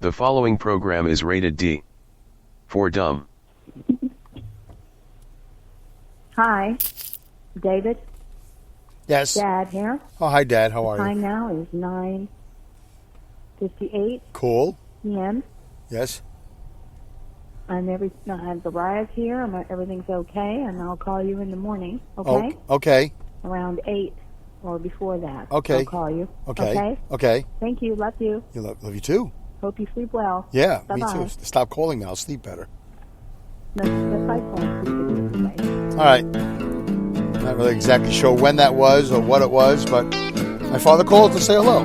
The following program is rated D for dumb. Hi, David. Yes. Dad here. Oh, hi, Dad. How are The time you? now is 9:58 Cool. p.m. Yes. And the ride's here. Everything's okay, and I'll call you in the morning. Okay. Oh, okay. Around 8 or before that. Okay. I'll call you. Okay. Okay. Thank you. Love you. Love you too. Hope you sleep well. Yeah, Bye-bye. me too. Stop calling me. I'll sleep better. No, I won't sleep with you. All right. Not really exactly sure when that was or what it was, but my father called to say hello.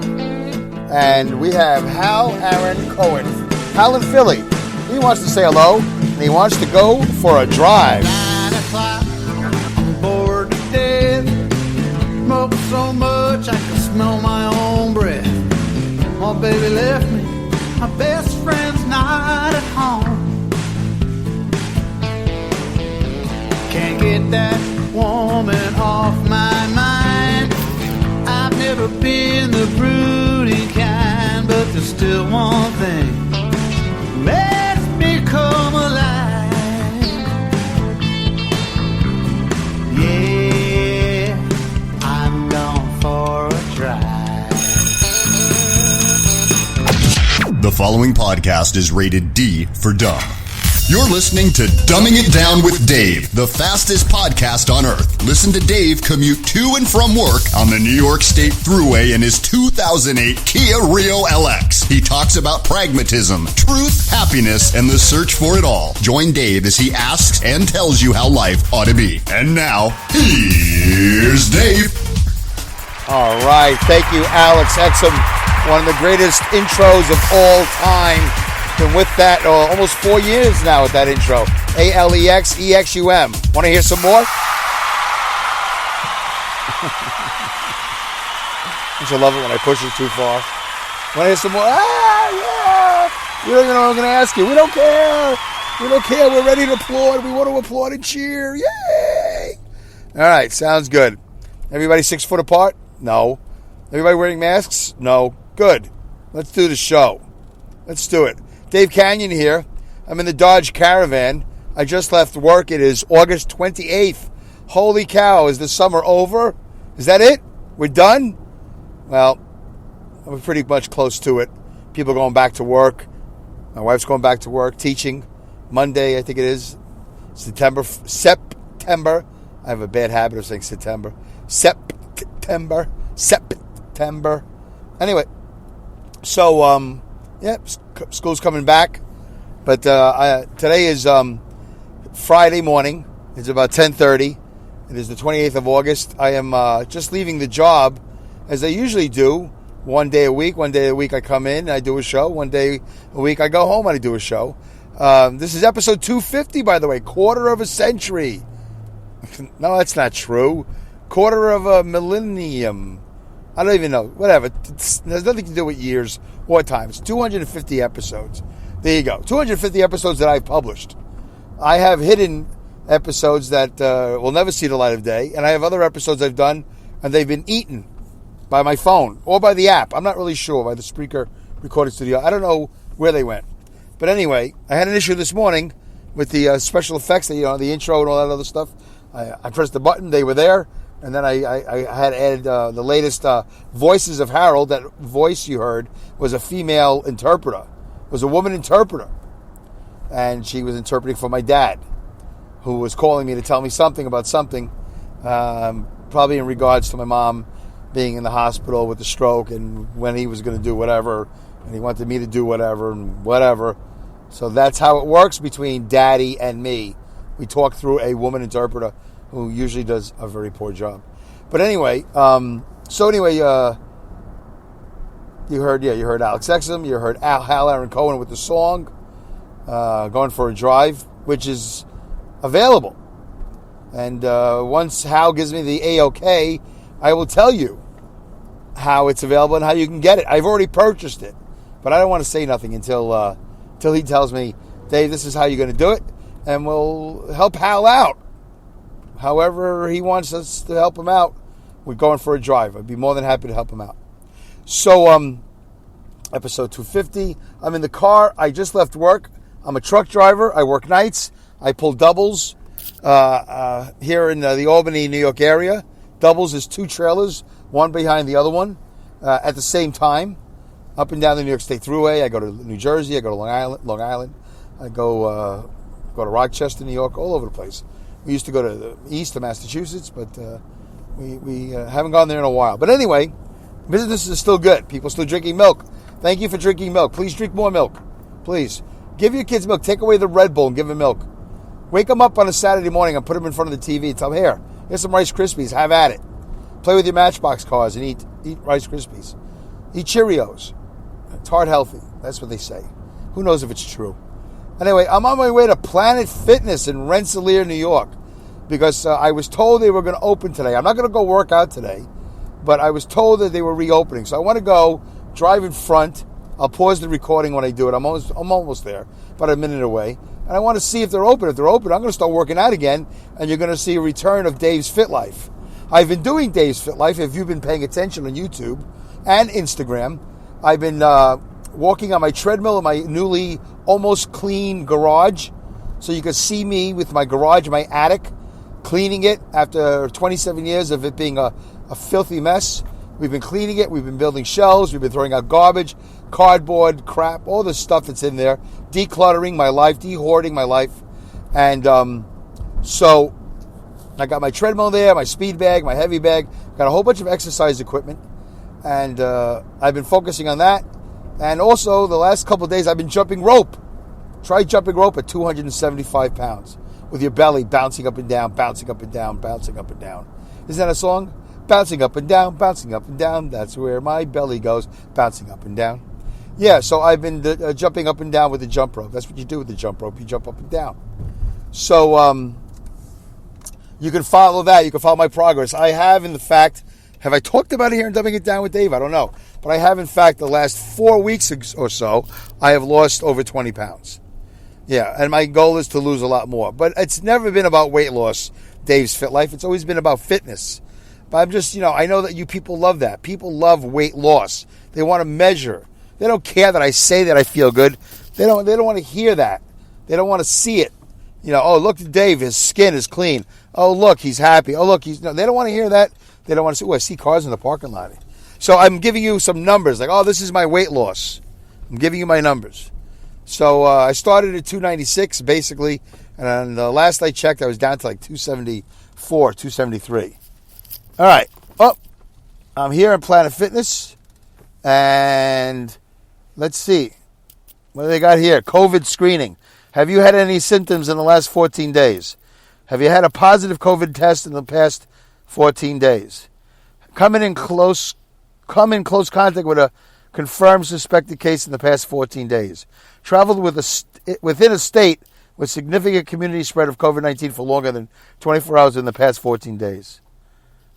And we have Hal Aaron Cohen. Hal in Philly. He wants to say hello, and he wants to go for a drive. 9 o'clock, I'm bored to death. Smoke so much I can smell my own breath. My baby left me, my best friend's not at home. Can't get that woman off my mind. I've never been the broody kind, but there's still one thing makes me come alive. Yeah, I'm gone for a drive. The following podcast is rated D for dumb. You're listening to Dumbing It Down with Dave, the fastest podcast on earth. Listen to Dave commute to and from work on the New York State Thruway in his 2008 Kia Rio LX. He talks about pragmatism, truth, happiness, and the search for it all. Join Dave as he asks and tells you how life ought to be. And now, here's Dave. All right. Thank you, Alex Exum. One of the greatest intros of all time. Been with that almost 4 years now with that intro. ALEXEXUM. Want to hear some more? Don't you love it when I push it too far? Want to hear some more? Yeah. We're going to ask you. We don't care. We don't care. We're ready to applaud. We want to applaud and cheer. Yay! All right. Sounds good. Everybody 6 foot apart? No. Everybody wearing masks? No. Good. Let's do the show. Let's do it. Dave Canyon here. I'm in the Dodge Caravan. I just left work. It is August 28th. Holy cow, is the summer over? Is that it? We're done? Well, we're pretty much close to it. People going back to work. My wife's going back to work, teaching. Monday, I think it is. September. I have a bad habit of saying September. September. Anyway, so, yeah, school's coming back, but today is Friday morning. It's about 10:30. It is the 28th of August. I am just leaving the job, as I usually do. One day a week I come in and I do a show. One day a week I go home and I do a show. This is episode 250, by the way. Quarter of a century. No, that's not true. Quarter of a millennium. I don't even know. Whatever. It has nothing to do with years or times. 250 episodes. There you go. 250 episodes that I've published. I have hidden episodes that will never see the light of day. And I have other episodes I've done, and they've been eaten by my phone or by the app. I'm not really sure. By the Spreaker recording studio. I don't know where they went. But anyway, I had an issue this morning with the special effects, the intro and all that other stuff. I pressed the button. They were there. And then I had added the latest voices of Harold. That voice you heard was a female interpreter. Was a woman interpreter. And she was interpreting for my dad, who was calling me to tell me something about something, probably in regards to my mom being in the hospital with a stroke and when he was going to do whatever, and he wanted me to do whatever and whatever. So that's how it works between Daddy and me. We talk through a woman interpreter who usually does a very poor job. But anyway, you heard Alex Exum, you heard Hal Aaron Cohen with the song, Going for a Drive, which is available. And once Hal gives me the A-OK, I will tell you how it's available and how you can get it. I've already purchased it, but I don't want to say nothing until he tells me, Dave, this is how you're going to do it, and we'll help Hal out. However he wants us to help him out, we're going for a drive. I'd be more than happy to help him out. So episode 250. I'm in the car. I just left work. I'm a truck driver. I work nights. I pull doubles here in the Albany, New York area. Doubles is 2 trailers, one behind the other one, at the same time, up and down the New York State Thruway. I go to New Jersey. I go to Long Island. I go to Rochester, New York, all over the place. We used to go to the east of Massachusetts, but we haven't gone there in a while. But anyway, business is still good. People still drinking milk. Thank you for drinking milk. Please drink more milk. Please. Give your kids milk. Take away the Red Bull and give them milk. Wake them up on a Saturday morning and put them in front of the TV and tell them, here's some Rice Krispies. Have at it. Play with your Matchbox cars and eat Rice Krispies. Eat Cheerios. It's heart healthy. That's what they say. Who knows if it's true? Anyway, I'm on my way to Planet Fitness in Rensselaer, New York, because I was told they were going to open today. I'm not going to go work out today, but I was told that they were reopening. So I want to go drive in front. I'll pause the recording when I do it. I'm almost there, about a minute away. And I want to see if they're open. If they're open, I'm going to start working out again, and you're going to see a return of Dave's Fit Life. I've been doing Dave's Fit Life. If you've been paying attention on YouTube and Instagram, I've been walking on my treadmill in my newly almost clean garage. So you can see me with my garage, my attic, cleaning it after 27 years of it being a filthy mess. We've been cleaning it. We've been building shelves. We've been throwing out garbage, cardboard, crap, all the stuff that's in there. Decluttering my life, de-hoarding my life. And so I got my treadmill there, my speed bag, my heavy bag. Got a whole bunch of exercise equipment. And I've been focusing on that. And also, the last couple of days, I've been jumping rope. Try jumping rope at 275 pounds with your belly bouncing up and down, bouncing up and down, bouncing up and down. Isn't that a song? Bouncing up and down, bouncing up and down. That's where my belly goes, bouncing up and down. Yeah, so I've been jumping up and down with the jump rope. That's what you do with the jump rope. You jump up and down. So you can follow that. You can follow my progress. I have, in fact, have I talked about it here in Dumbing It Down with Dave? I don't know. But I have, in fact, the last 4 weeks or so, I have lost over 20 pounds. Yeah, and my goal is to lose a lot more. But it's never been about weight loss, Dave's Fit Life. It's always been about fitness. But I'm just, I know that you people love that. People love weight loss. They want to measure. They don't care that I say that I feel good. They don't want to hear that. They don't want to see it. Oh, look at Dave. His skin is clean. Oh, look, he's happy. Oh, look, he's... No, they don't want to hear that. They don't want to see... I see cars in the parking lot. So I'm giving you some numbers. Like, this is my weight loss. I'm giving you my numbers. So I started at 296, basically. And the last I checked, I was down to like 274, 273. All right. Oh, I'm here in Planet Fitness. And let's see. What do they got here? COVID screening. Have you had any symptoms in the last 14 days? Have you had a positive COVID test in the past 14 days? Come in close contact with a confirmed suspected case in the past 14 days. Traveled within a state with significant community spread of COVID-19 for longer than 24 hours in the past 14 days.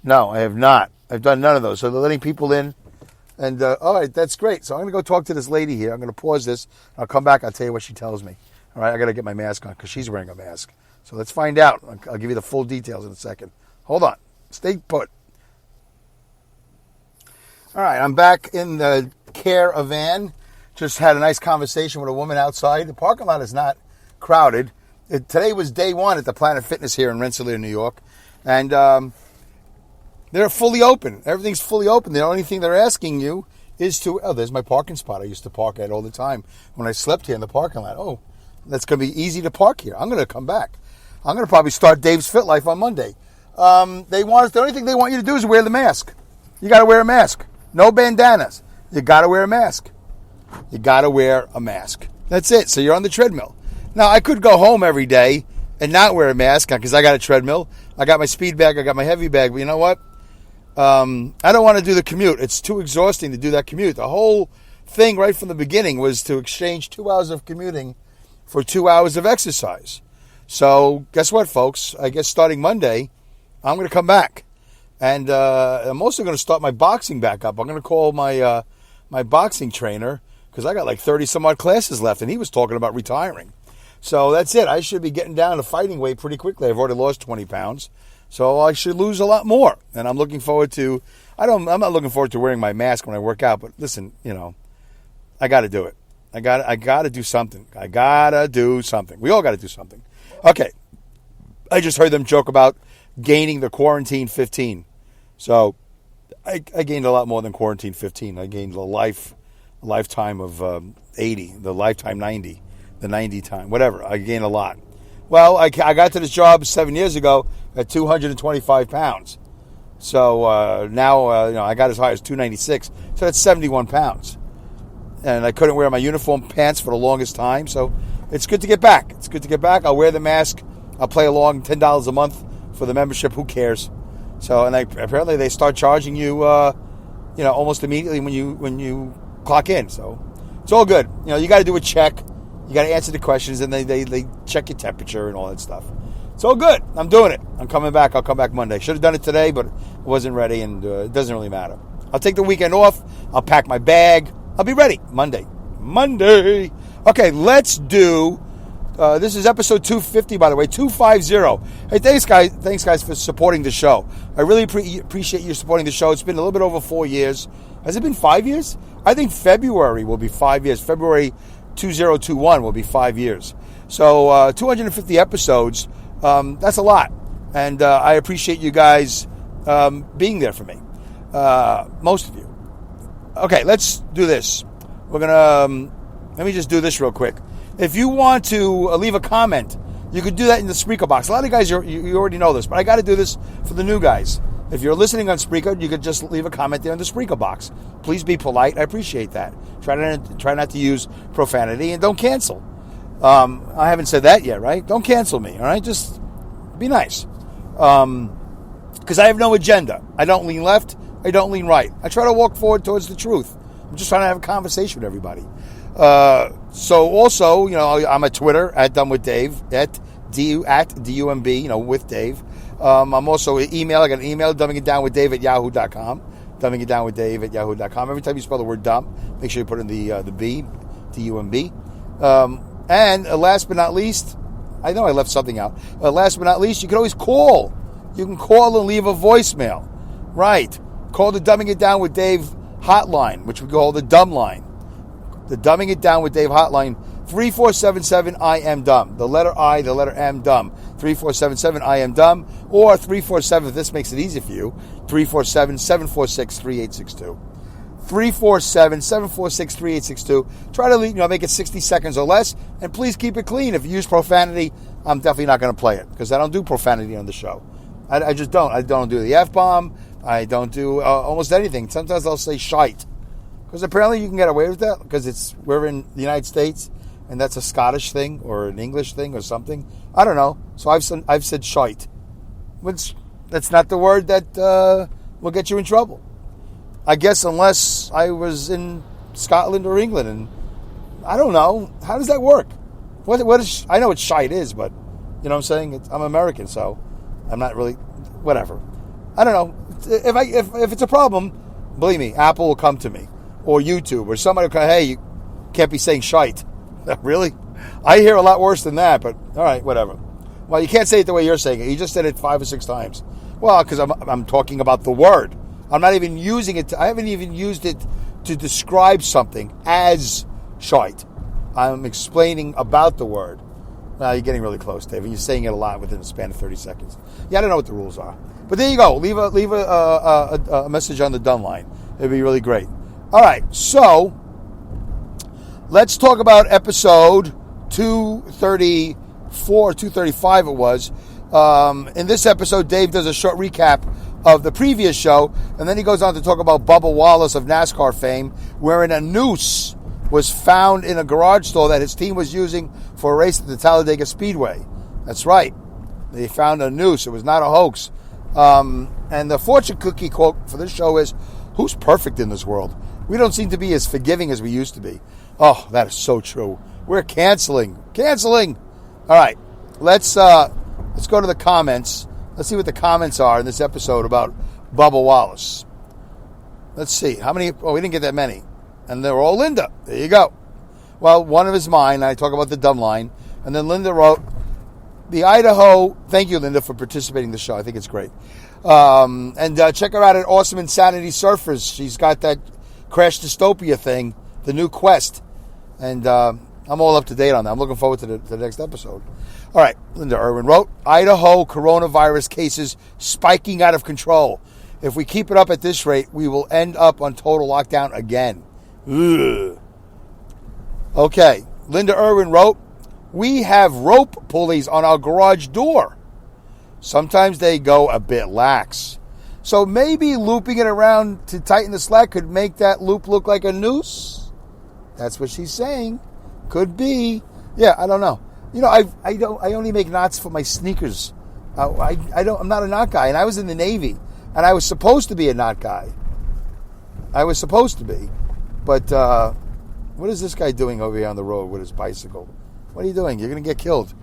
No, I have not. I've done none of those. So they're letting people in. And, all right, that's great. So I'm going to go talk to this lady here. I'm going to pause this. I'll come back. I'll tell you what she tells me. All right, I got to get my mask on because she's wearing a mask. So let's find out. I'll give you the full details in a second. Hold on. Stay put. All right, I'm back in the caravan. Just had a nice conversation with a woman outside. The parking lot is not crowded. Today was day one at the Planet Fitness here in Rensselaer, New York. And they're fully open. Everything's fully open. The only thing they're asking you is to... Oh, there's my parking spot I used to park at all the time when I slept here in the parking lot. Oh, that's going to be easy to park here. I'm going to come back. I'm going to probably start Dave's Fit Life on Monday. The only thing they want you to do is wear the mask. You got to wear a mask. No bandanas. You got to wear a mask. You got to wear a mask. That's it. So you're on the treadmill. Now, I could go home every day and not wear a mask because I got a treadmill. I got my speed bag. I got my heavy bag. But you know what? I don't want to do the commute. It's too exhausting to do that commute. The whole thing right from the beginning was to exchange 2 hours of commuting for 2 hours of exercise. So guess what, folks? I guess starting Monday, I'm going to come back. And I'm also going to start my boxing back up. I'm going to call my my boxing trainer because I got like 30-some-odd classes left, and he was talking about retiring. So that's it. I should be getting down to fighting weight pretty quickly. I've already lost 20 pounds. So I should lose a lot more. And I'm looking forward to... I'm not looking forward to wearing my mask when I work out. But listen, I got to do it. I got to do something. I got to do something. We all got to do something. Okay. I just heard them joke about gaining the quarantine 15. So I gained a lot more than quarantine 15. I gained a lifetime of 80, the lifetime 90, the 90 time, whatever. I gained a lot. Well, I got to this job 7 years ago at 225 pounds. So now I got as high as 296. So that's 71 pounds. And I couldn't wear my uniform pants for the longest time. So it's good to get back. It's good to get back. I'll wear the mask. I'll play along. $10 a month for the membership. Who cares? So apparently they start charging you, almost immediately when you clock in. So it's all good. You got to do a check. You got to answer the questions, and they check your temperature and all that stuff. It's all good. I'm doing it. I'm coming back. I'll come back Monday. Should have done it today, but I wasn't ready, and it doesn't really matter. I'll take the weekend off. I'll pack my bag. I'll be ready Monday. Okay, let's do. This is episode 250, by the way, 250. Hey, thanks guys for supporting the show. I really appreciate you supporting the show. It's been a little bit over 4 years. Has it been 5 years? I think February will be 5 years. February 2021 will be 5 years. So 250 episodes. That's a lot, and I appreciate you guys being there for me. Most of you. Okay, let's do this. We're gonna let me just do this real quick. If you want to leave a comment, you could do that in the Spreaker box. A lot of guys, you already know this, but I got to do this for the new guys. If you're listening on Spreaker, you could just leave a comment there in the Spreaker box. Please be polite. I appreciate that. Try not to use profanity, and don't cancel. I haven't said that yet, right? Don't cancel me, all right? Just be nice. Because I have no agenda. I don't lean left. I don't lean right. I try to walk forward towards the truth. I'm just trying to have a conversation with everybody. So also, I'm at Twitter at Dumb with Dave at DUMB, with Dave. I'm also email. I got an email, dumbingitdownwithdave@yahoo.com. Dumbingitdownwithdave@yahoo.com. Every time you spell the word dumb, make sure you put in the B, DUMB. And last but not least, I know I left something out. Last but not least, you can always call. You can call and leave a voicemail. Right. Call the Dumbing It Down with Dave hotline, which we call the Dumb Line. The Dumbing It Down with Dave hotline, 3477-I-AM-DUMB. The letter I, the letter M, dumb. 3477-I-AM-DUMB. Or 347, if this makes it easy for you, 347-746-3862. 347-746-3862. Try to make it 60 seconds or less, and please keep it clean. If you use profanity, I'm definitely not going to play it, because I don't do profanity on the show. I just don't. I don't do the F-bomb. I don't do almost anything. Sometimes I'll say shite, because apparently you can get away with that, because we're in the United States, and that's a Scottish thing or an English thing or something. I don't know. So I've said shite, which that's not the word that will get you in trouble. I guess unless I was in Scotland or England, and I don't know. How does that work? What is? I know what shite is, but you know what I'm saying? I'm American, so I'm not really whatever. I don't know. If it's a problem, believe me, Apple will come to me, or YouTube, or somebody will come, hey, you can't be saying shite. Really? I hear a lot worse than that, but all right, whatever. Well, you can't say it the way you're saying it. You just said it 5 or 6 times. Well, because I'm talking about the word. I'm not even using it. I haven't even used it to describe something as shite. I'm explaining about the word. You're getting really close, Dave. You're saying it a lot within a span of 30 seconds. Yeah, I don't know what the rules are. But there you go. Leave a message on the Dumb Line. It'd be really great. All right, so let's talk about episode 234, 235 it was. In this episode, Dave does a short recap of the previous show, and then he goes on to talk about Bubba Wallace of NASCAR fame, wherein a noose was found in a garage door that his team was using for a race at the Talladega Speedway. That's right. They found a noose. It was not a hoax. And the fortune cookie quote for this show is, who's perfect in this world? We don't seem to be as forgiving as we used to be. Oh, that is so true. We're canceling. All right. Let's go to the comments. Let's see what the comments are in this episode about Bubba Wallace. Let's see. How many? Oh, we didn't get that many. And they're all Linda. There you go. Well, one of is mine. I talk about the Dumb Line. And then Linda wrote, the Idaho. Thank you, Linda, for participating in the show. I think it's great. And check her out at Awesome Insanity Surfers. She's got that Crash Dystopia thing the new quest. And I'm all up to date on that. I'm looking forward to the next episode. All right, Linda Irwin wrote, Idaho coronavirus cases spiking out of control. If we keep it up at this rate, we will end up on total lockdown again. Ugh. Okay, Linda Irwin wrote, we have rope pulleys on our garage door. Sometimes they go a bit lax. So maybe looping it around to tighten the slack could make that loop look like a noose? That's what she's saying. Could be. Yeah, I don't know. You know, I only make knots for my sneakers. I'm not a knot guy, and I was in the Navy, and I was supposed to be a knot guy. I was supposed to be, but what is this guy doing over here on the road with his bicycle? What are you doing? You're gonna get killed.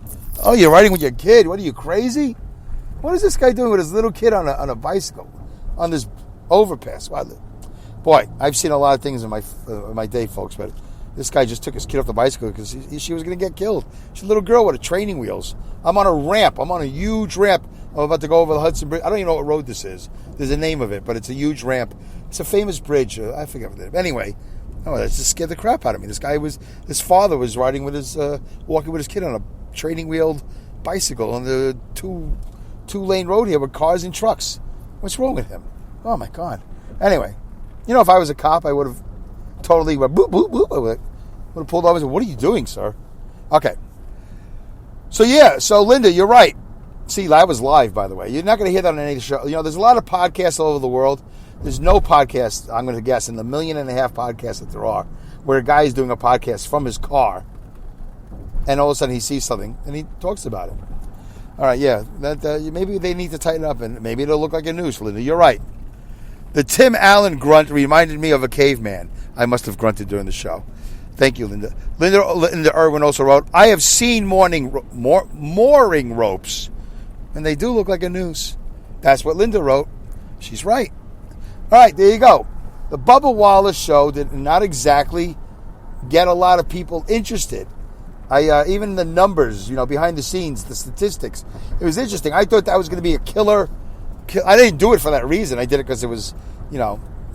Oh, you're riding with your kid? What are you, crazy? What is this guy doing with his little kid on a bicycle on this overpass? Wow. Boy, I've seen a lot of things in my day, folks, but this guy just took his kid off the bicycle because she was going to get killed. She's a little girl with training wheels. I'm on a ramp. I'm on a huge ramp. I'm about to go over the Hudson Bridge. I don't even know what road this is. There's a name of it, but it's a huge ramp. It's a famous bridge. I forget what it is. Anyway, that just scared the crap out of me. His father was riding with walking with his kid on a training wheeled bicycle on the two-lane road here with cars and trucks. What's wrong with him? Oh, my God. Anyway, if I was a cop, I would have totally went boop, boop, boop. I would have pulled over and said, what are you doing, sir? Okay. So Linda, you're right. See, that was live, by the way. You're not going to hear that on any of the show. There's a lot of podcasts all over the world. There's no podcast, I'm going to guess, in the 1.5 million podcasts that there are, where a guy is doing a podcast from his car, and all of a sudden he sees something, and he talks about it. All right, yeah. Maybe they need to tighten up, and maybe it'll look like a noose, Linda. You're right. The Tim Allen grunt reminded me of a caveman. I must have grunted during the show. Thank you, Linda. Linda Irwin also wrote, I have seen mooring ropes, and they do look like a noose. That's what Linda wrote. She's right. All right, there you go. The Bubba Wallace show did not exactly get a lot of people interested. Even the numbers, behind the scenes, the statistics, it was interesting. I thought that was going to be a killer. I didn't do it for that reason. I did it because it was, it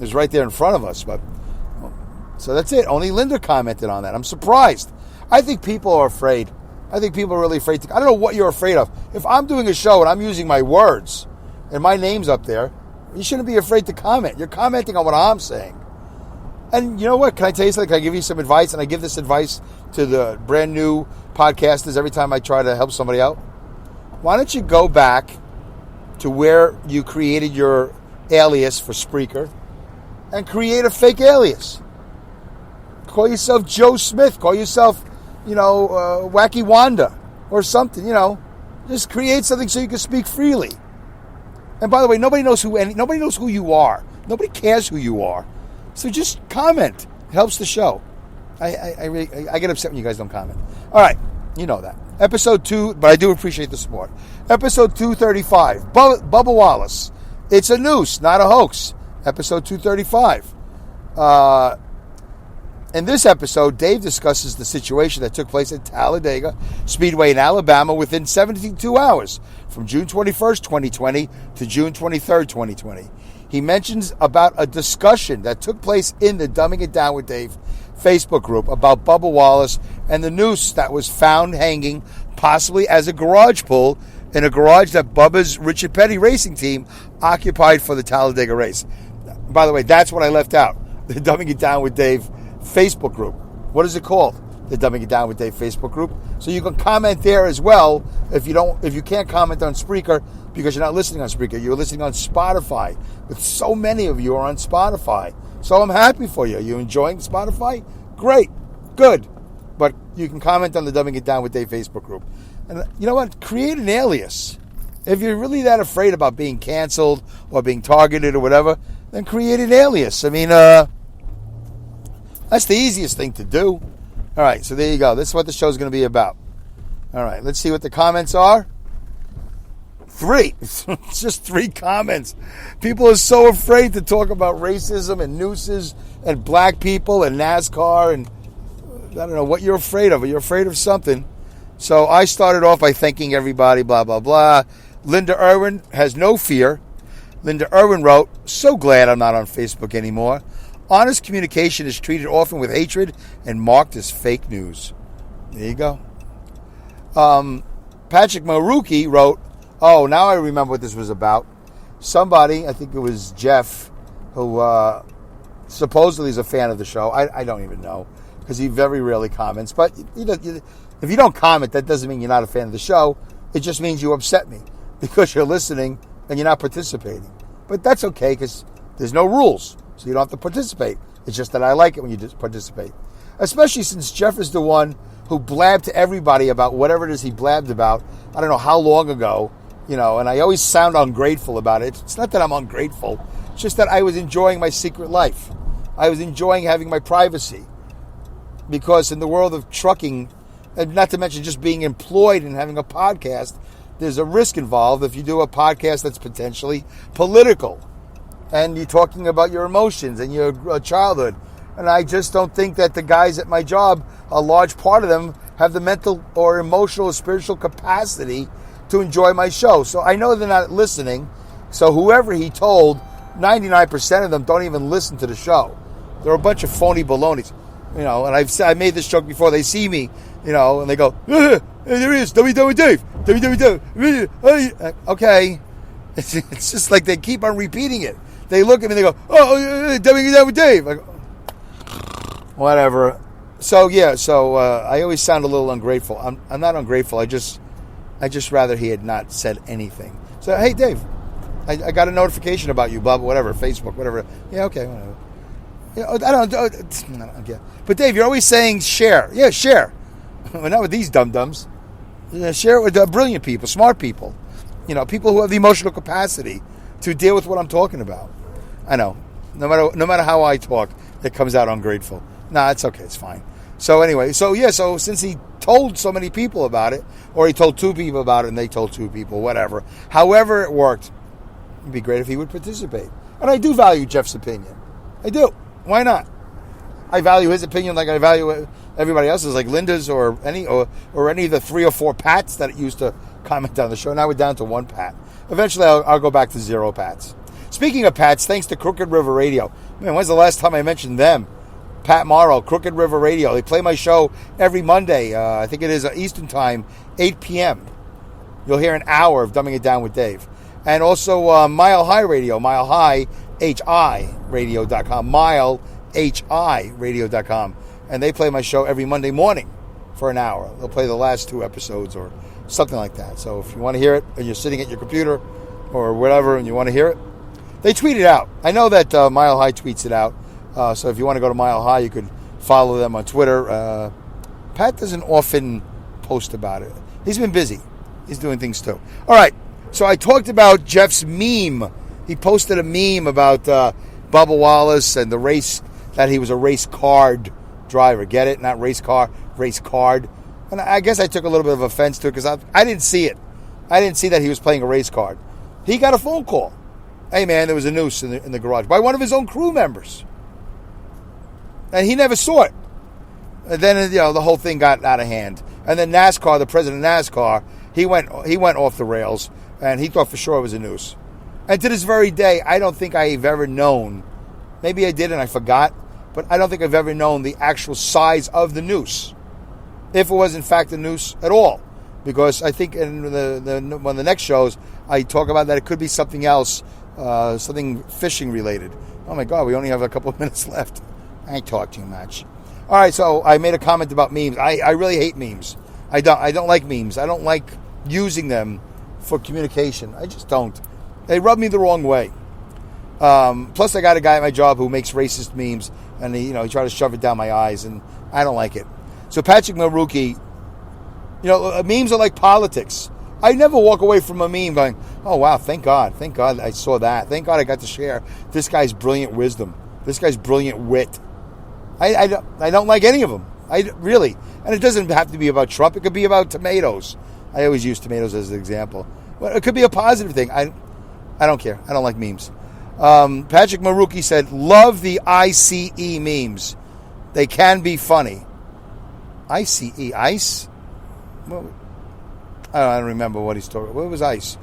was right there in front of us. But so that's it. Only Linda commented on that. I'm surprised. I think people are afraid. I think people are really afraid. I don't know what you're afraid of. If I'm doing a show and I'm using my words and my name's up there, you shouldn't be afraid to comment. You're commenting on what I'm saying. And you know what? Can I tell you something? Can I give you some advice? And I give this advice to the brand new podcasters every time I try to help somebody out. Why don't you go back to where you created your alias for Spreaker and create a fake alias. Call yourself Joe Smith. Call yourself, Wacky Wanda or something, Just create something so you can speak freely. And by the way, nobody knows who you are. Nobody cares who you are. So just comment. It helps the show. I get upset when you guys don't comment. All right. You know that. Episode 2, but I do appreciate the support. Episode 235. Bubba Wallace. It's a noose, not a hoax. Episode 235. In this episode, Dave discusses the situation that took place at Talladega Speedway in Alabama within 72 hours from June 21st, 2020 to June 23rd, 2020. He mentions about a discussion that took place in the Dumbing It Down with Dave Facebook group about Bubba Wallace and the noose that was found hanging possibly as a garage pull in a garage that Bubba's Richard Petty racing team occupied for the Talladega race. By the way, that's what I left out. The Dumbing It Down with Dave Facebook group. What is it called? The Dumbing It Down with Dave Facebook group. So you can comment there as well if you can't comment on Spreaker because you're not listening on Spreaker. You're listening on Spotify. But so many of you are on Spotify. So I'm happy for you. You enjoying Spotify? Great. Good. But you can comment on the Dumbing It Down with Dave Facebook group. And you know what? Create an alias. If you're really that afraid about being canceled or being targeted or whatever, then create an alias. I mean, that's the easiest thing to do. All right, so there you go. This is what the show's going to be about. All right, let's see what the comments are. 3. It's just 3 comments. People are so afraid to talk about racism and nooses and black people and NASCAR and I don't know what you're afraid of. You're afraid of something. So I started off by thanking everybody, blah, blah, blah. Linda Irwin has no fear. Linda Irwin wrote, so glad I'm not on Facebook anymore. Honest communication is treated often with hatred and marked as fake news. There you go. Patrick Maruki wrote, oh, now I remember what this was about. Somebody, I think it was Jeff, who supposedly is a fan of the show. I don't even know, because he very rarely comments. But if you don't comment, that doesn't mean you're not a fan of the show. It just means you upset me because you're listening and you're not participating. But that's okay, because there's no rules, so you don't have to participate. It's just that I like it when you participate. Especially since Jeff is the one who blabbed to everybody about whatever it is he blabbed about, I don't know how long ago, and I always sound ungrateful about it. It's not that I'm ungrateful. It's just that I was enjoying my secret life. I was enjoying having my privacy. Because in the world of trucking, and not to mention just being employed and having a podcast, there's a risk involved if you do a podcast that's potentially political. And you're talking about your emotions and your childhood. And I just don't think that the guys at my job, a large part of them, have the mental or emotional or spiritual capacity to enjoy my show. So I know they're not listening. So whoever he told, 99% of them don't even listen to the show. They're a bunch of phony balonies. And I made this joke before. They see me, and they go, hey, there he is, WW Dave, WW. Okay. It's just like they keep on repeating it. They look at me and they go, oh, WW Dave. I go, whatever. So I always sound a little ungrateful. I'm not ungrateful. I just rather he had not said anything. So, hey, Dave, I got a notification about you, blah, whatever, Facebook, whatever. Yeah, okay, whatever. I don't. Yeah. But Dave, you're always saying share. Yeah, share. Well, not with these dum-dums. Yeah, share it with brilliant people, smart people. People who have the emotional capacity to deal with what I'm talking about. I know. No matter how I talk, it comes out ungrateful. Nah, it's okay. It's fine. So anyway, so since he told so many people about it, or he told 2 people about it and they told 2 people, whatever. However it worked, it'd be great if he would participate. And I do value Jeff's opinion. I do. Why not? I value his opinion like I value everybody else's, like Linda's or any of the 3 or 4 Pats that used to comment on the show. Now we're down to 1 Pat. Eventually I'll go back to 0 Pats. Speaking of Pats, thanks to Crooked River Radio. Man, when's the last time I mentioned them? Pat Morrow, Crooked River Radio. They play my show every Monday. I think it is Eastern Time, 8 p.m. You'll hear an hour of Dumbing It Down with Dave. And also Mile High Radio, Mile High, HIRadio.com, Mile, HIRadio.com. And they play my show every Monday morning for an hour. They'll play the last 2 episodes or something like that. So if you want to hear it and you're sitting at your computer or whatever and you want to hear it, they tweet it out. I know that Mile High tweets it out. So if you want to go to Mile High, you could follow them on Twitter. Pat doesn't often post about it. He's been busy. He's doing things too. All right. So I talked about Jeff's meme. He posted a meme about Bubba Wallace and the race, that he was a race card driver. Get it? Not race car, race card. And I guess I took a little bit of offense to it because I didn't see it. I didn't see that he was playing a race card. He got a phone call. Hey, man, there was a noose in the garage by one of his own crew members. And he never saw it. And then, the whole thing got out of hand. And then NASCAR, the president of NASCAR, he went off the rails, and he thought for sure it was a noose. And to this very day, I don't think I've ever known, maybe I did and I forgot, but I don't think I've ever known the actual size of the noose, if it was in fact a noose at all. Because I think in one of the next shows, I talk about that it could be something else, something fishing related. Oh my God, we only have a couple of minutes left. I ain't talk too much. All right, so I made a comment about memes. I really hate memes. I don't like memes. I don't like using them for communication. I just don't. They rub me the wrong way. Plus, I got a guy at my job who makes racist memes, and he tried to shove it down my eyes, and I don't like it. So Patrick Maruki, memes are like politics. I never walk away from a meme going, oh, wow, thank God I saw that. Thank God I got to share this guy's brilliant wisdom, this guy's brilliant wit. I don't like any of them. Really. And it doesn't have to be about Trump. It could be about tomatoes. I always use tomatoes as an example. But it could be a positive thing. I don't care. I don't like memes. Patrick Maruki said, love the ICE memes. They can be funny. ICE? Ice? Well, I don't remember what he's talking about. What was ICE?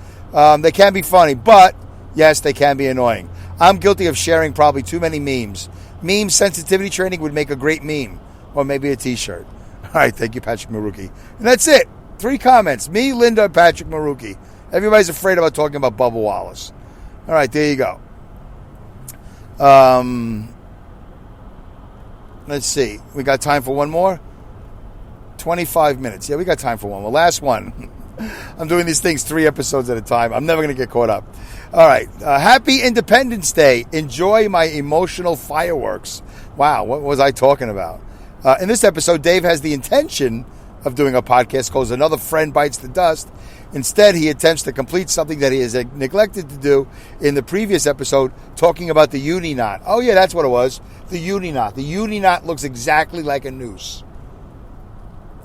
They can be funny, but yes, they can be annoying. I'm guilty of sharing probably too many memes. Meme sensitivity training would make a great meme. Or maybe a t-shirt. All right, thank you, Patrick Maruki. And that's it. 3 comments. Me, Linda, Patrick Maruki. Everybody's afraid about talking about Bubba Wallace. All right, there you go. Let's see. We got time for one more? 25 minutes. Yeah, we got time for one more. Last one. I'm doing these things 3 episodes at a time. I'm never going to get caught up. All right. Happy Independence Day. Enjoy my emotional fireworks. Wow, what was I talking about? In this episode, Dave has the intention of doing a podcast called Another Friend Bites the Dust. Instead, he attempts to complete something that he has neglected to do in the previous episode, talking about the uni knot. Oh, yeah, that's what it was. The uni knot. The uni knot looks exactly like a noose.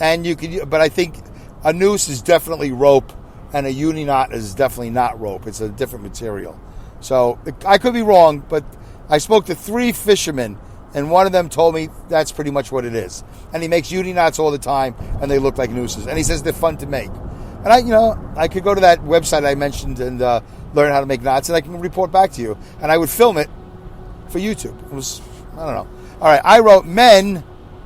And but I think a noose is definitely rope, and a uni knot is definitely not rope. It's a different material. So I could be wrong, but I spoke to 3 fishermen, and one of them told me that's pretty much what it is. And he makes uni knots all the time, and they look like nooses. And he says they're fun to make. And I could go to that website I mentioned and learn how to make knots, and I can report back to you. And I would film it for YouTube. It was, I don't know. All right, I wrote, men,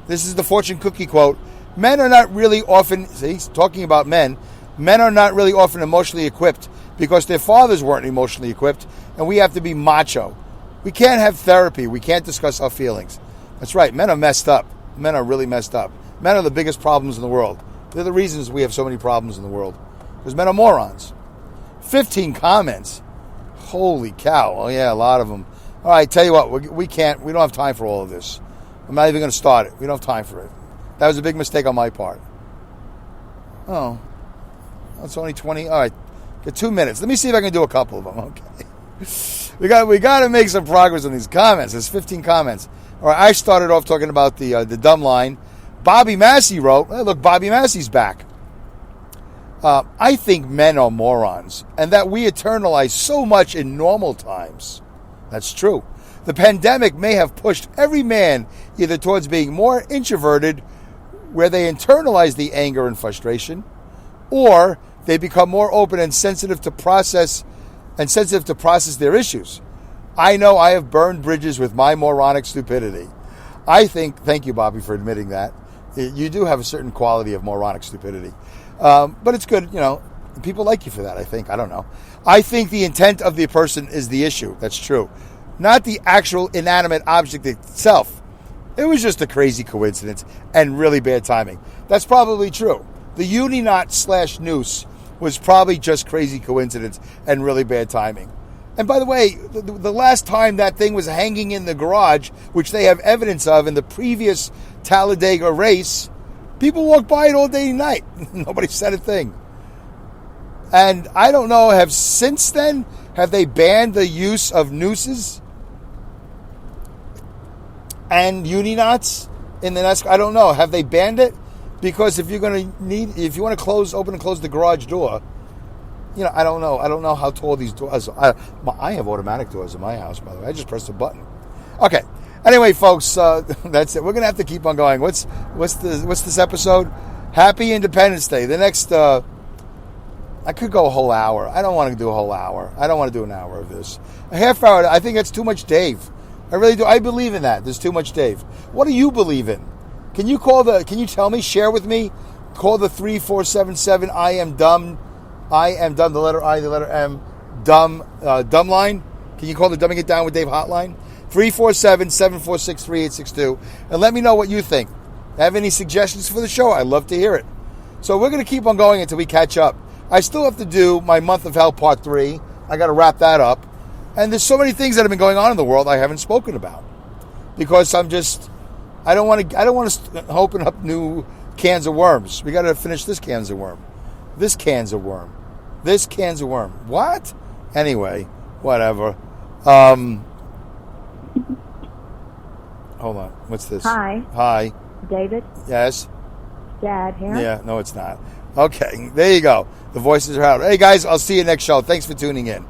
this is the fortune cookie quote, men are not really often, see, he's talking about men are not really often emotionally equipped because their fathers weren't emotionally equipped, and we have to be macho. We can't have therapy. We can't discuss our feelings. That's right. Men are messed up. Men are really messed up. Men are the biggest problems in the world. They're the reasons we have so many problems in the world. Because men are morons. 15 comments. Holy cow. Oh, yeah, a lot of them. All right, tell you what. We don't have time for all of this. I'm not even going to start it. We don't have time for it. That was a big mistake on my part. Oh. That's only 20. All right. Got 2 minutes. Let me see if I can do a couple of them. Okay. We got to make some progress on these comments. There's 15 comments. All right, I started off talking about the dumb line. Bobby Massey wrote, hey, look, Bobby Massey's back. I think men are morons and that we eternalize so much in normal times. That's true. The pandemic may have pushed every man either towards being more introverted, where they internalize the anger and frustration, or they become more open and sensitive to process their issues. I know I have burned bridges with my moronic stupidity. I think, thank you, Bobby, for admitting that. You do have a certain quality of moronic stupidity. But it's good, people like you for that, I think. I don't know. I think the intent of the person is the issue. That's true. Not the actual inanimate object itself. It was just a crazy coincidence and really bad timing. That's probably true. The uni knot / noose was probably just crazy coincidence and really bad timing. And by the way, the last time that thing was hanging in the garage, which they have evidence of in the previous Talladega race, people walked by it all day and night. Nobody said a thing. And I don't know, since then, have they banned the use of nooses and uni knots in the NASCAR? I don't know. Have they banned it? Because if you want to open and close the garage door, I don't know. I don't know how tall these doors are. I have automatic doors in my house, by the way. I just press a button. Okay. Anyway, folks, that's it. We're gonna have to keep on going. What's this episode? Happy Independence Day. The next, I could go a whole hour. I don't want to do a whole hour. I don't want to do an hour of this. A half hour. I think that's too much Dave. I really do. I believe in that. There's too much Dave. What do you believe in? Can you tell me? Share with me. Call the 3477 I am dumb. I am dumb. The letter I, the letter M. Dumb line. Can you call the Dumbing It Down with Dave hotline? 347-746-3862. And let me know what you think. Have any suggestions for the show? I'd love to hear it. So we're going to keep on going until we catch up. I still have to do my Month of Hell Part 3. I got to wrap that up. And there's so many things that have been going on in the world I haven't spoken about. Because I don't want to open up new cans of worms. We got to finish this cans of worm. This can's a worm. This can's a worm. What? Anyway, whatever. Hold on. What's this? Hi. David? Yes? Dad here? Yeah, no, it's not. Okay, there you go. The voices are out. Hey, guys, I'll see you next show. Thanks for tuning in.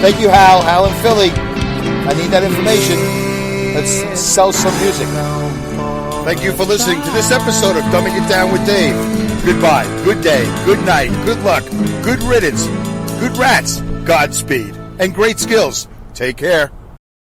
Thank you, Hal. Hal in Philly. I need that information. Let's sell some music. Thank you for listening to this episode of Dumbing It Down with Dave. Goodbye, good day, good night, good luck, good riddance, good rats. Godspeed, and great skills. Take care.